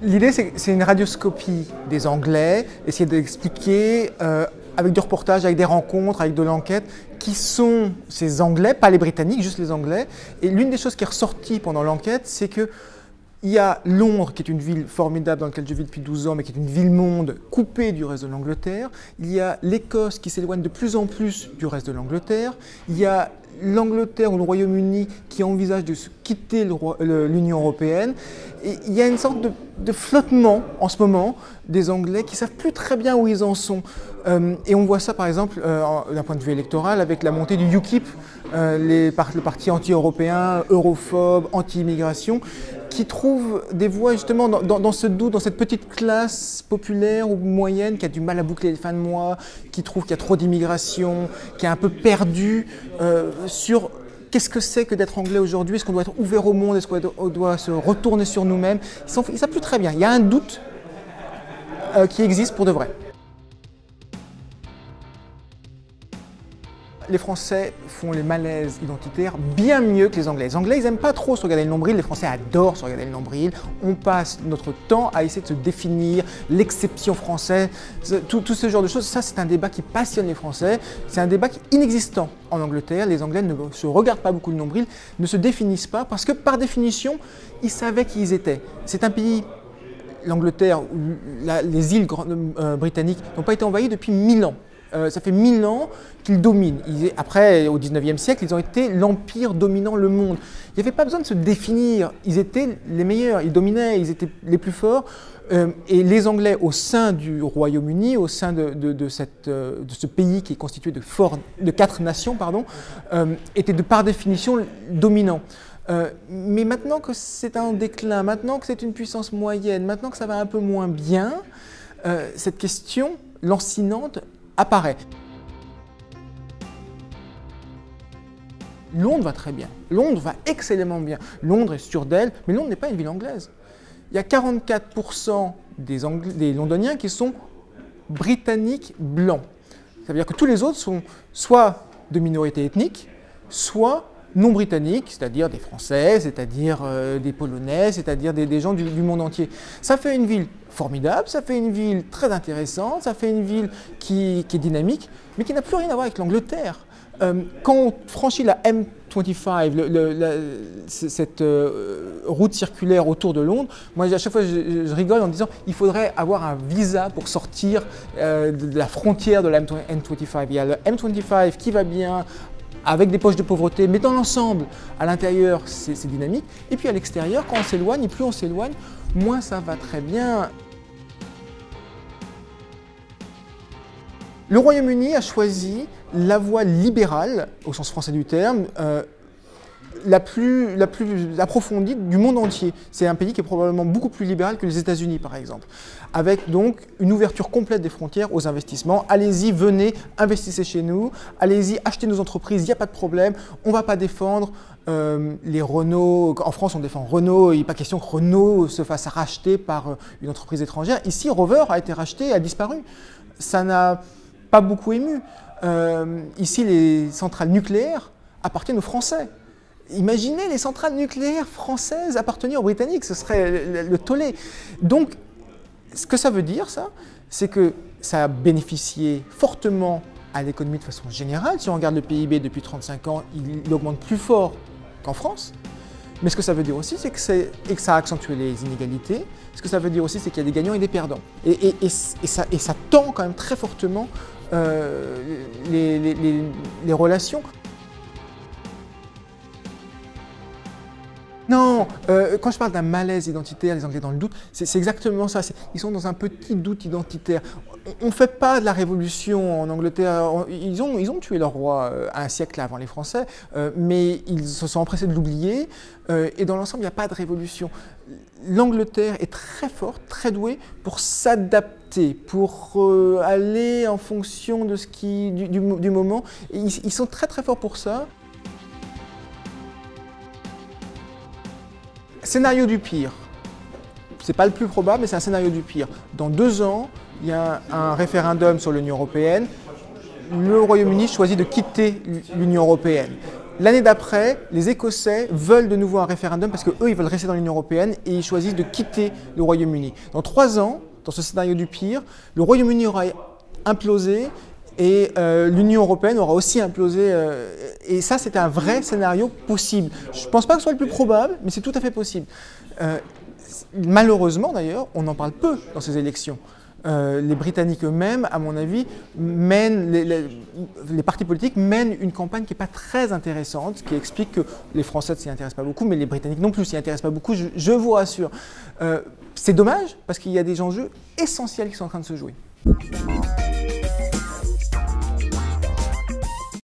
L'idée, c'est une radioscopie des Anglais, essayer d'expliquer avec du reportage, avec des rencontres, avec de l'enquête, qui sont ces Anglais, pas les Britanniques, juste les Anglais. Et l'une des choses qui est ressortie pendant l'enquête, c'est que il y a Londres, qui est une ville formidable dans laquelle je vis depuis 12 ans, mais qui est une ville-monde coupée du reste de l'Angleterre. Il y a l'Écosse qui s'éloigne de plus en plus du reste de l'Angleterre. Il y a l'Angleterre ou le Royaume-Uni qui envisage de quitter l'Union européenne. Et il y a une sorte de flottement en ce moment des Anglais qui ne savent plus très bien où ils en sont. Et on voit ça par exemple d'un point de vue électoral avec la montée du UKIP, le parti anti-européen, europhobe, anti-immigration, qui trouve des voix justement dans ce doute, dans cette petite classe populaire ou moyenne qui a du mal à boucler les fins de mois, qui trouve qu'il y a trop d'immigration, qui est un peu perdu sur qu'est-ce que c'est que d'être anglais aujourd'hui. Est-ce qu'on doit être ouvert au monde? Est-ce qu'on doit se retourner sur nous-mêmes? Ils ne savent plus très bien. Il y a un doute qui existe pour de vrai. Les Français font les malaises identitaires bien mieux que les Anglais. Les Anglais, ils n'aiment pas trop se regarder le nombril. Les Français adorent se regarder le nombril. On passe notre temps à essayer de se définir, l'exception française, tout ce genre de choses. Ça, c'est un débat qui passionne les Français. C'est un débat qui est inexistant en Angleterre. Les Anglais ne se regardent pas beaucoup le nombril, ne se définissent pas parce que, par définition, ils savaient qui ils étaient. C'est un pays, l'Angleterre, où les îles britanniques n'ont pas été envahies depuis 1000 ans. Ça fait 1000 ans qu'ils dominent. Après, au 19e siècle, ils ont été l'empire dominant le monde. Il n'y avait pas besoin de se définir. Ils étaient les meilleurs, ils dominaient, ils étaient les plus forts. Et les Anglais, au sein du Royaume-Uni, au sein de ce pays qui est constitué de 4 nations, étaient par définition dominants. Mais maintenant que c'est un déclin, maintenant que c'est une puissance moyenne, maintenant que ça va un peu moins bien, cette question lancinante apparaît. Londres va très bien, Londres va excellemment bien, Londres est sûre d'elle, mais Londres n'est pas une ville anglaise. Il y a 44% des Londoniens qui sont britanniques blancs. Ça veut dire que tous les autres sont soit de minorité ethnique, soit non britanniques, c'est-à-dire des Français, c'est-à-dire des Polonais, c'est-à-dire des gens du monde entier. Ça fait une ville formidable, ça fait une ville très intéressante, ça fait une ville qui est dynamique, mais qui n'a plus rien à voir avec l'Angleterre. Quand on franchit la M25, cette route circulaire autour de Londres, moi à chaque fois je rigole en disant qu'il faudrait avoir un visa pour sortir de la frontière de la M25. Il y a le M25 qui va bien, avec des poches de pauvreté, mais dans l'ensemble, à l'intérieur, c'est dynamique. Et puis à l'extérieur, quand on s'éloigne, et plus on s'éloigne, moins ça va très bien. Le Royaume-Uni a choisi la voie libérale, au sens français du terme, la plus approfondie du monde entier. C'est un pays qui est probablement beaucoup plus libéral que les États-Unis, par exemple, avec donc une ouverture complète des frontières aux investissements. Allez-y, venez, investissez chez nous, allez-y, achetez nos entreprises, il n'y a pas de problème, on ne va pas défendre les Renault. En France, on défend Renault, il n'est pas question que Renault se fasse racheter par une entreprise étrangère. Ici, Rover a été racheté et a disparu. Ça n'a pas beaucoup ému. Ici, les centrales nucléaires appartiennent aux Français. Imaginez les centrales nucléaires françaises appartenir aux Britanniques, ce serait le tollé. Donc, ce que ça veut dire, ça, c'est que ça a bénéficié fortement à l'économie de façon générale. Si on regarde le PIB depuis 35 ans, il augmente plus fort qu'en France. Mais ce que ça veut dire aussi, c'est que ça a accentué les inégalités. Ce que ça veut dire aussi, c'est qu'il y a des gagnants et des perdants. Et ça tend quand même très fortement les relations. Non, quand je parle d'un malaise identitaire, les Anglais dans le doute, c'est exactement ça. Ils sont dans un petit doute identitaire. On ne fait pas de la révolution en Angleterre. Ils ont tué leur roi un siècle avant les Français, mais ils se sont empressés de l'oublier. Et dans l'ensemble, il n'y a pas de révolution. L'Angleterre est très forte, très douée pour s'adapter, pour aller en fonction de du moment. Et ils sont très très forts pour ça. Scénario du pire. C'est pas le plus probable, mais c'est un scénario du pire. Dans 2 ans, il y a un référendum sur l'Union européenne. le Royaume-Uni choisit de quitter l'Union européenne. L'année d'après, les Écossais veulent de nouveau un référendum parce qu'eux, ils veulent rester dans l'Union européenne et ils choisissent de quitter le Royaume-Uni. Dans 3 ans, dans ce scénario du pire, le Royaume-Uni aura implosé et l'Union européenne aura aussi implosé. Et ça, c'est un vrai scénario possible. Je ne pense pas que ce soit le plus probable, mais c'est tout à fait possible. Malheureusement, d'ailleurs, on en parle peu dans ces élections. Les Britanniques eux-mêmes, à mon avis, les partis politiques mènent une campagne qui n'est pas très intéressante, qui explique que les Français ne s'y intéressent pas beaucoup, mais les Britanniques non plus s'y intéressent pas beaucoup, je vous rassure. C'est dommage, parce qu'il y a des enjeux essentiels qui sont en train de se jouer.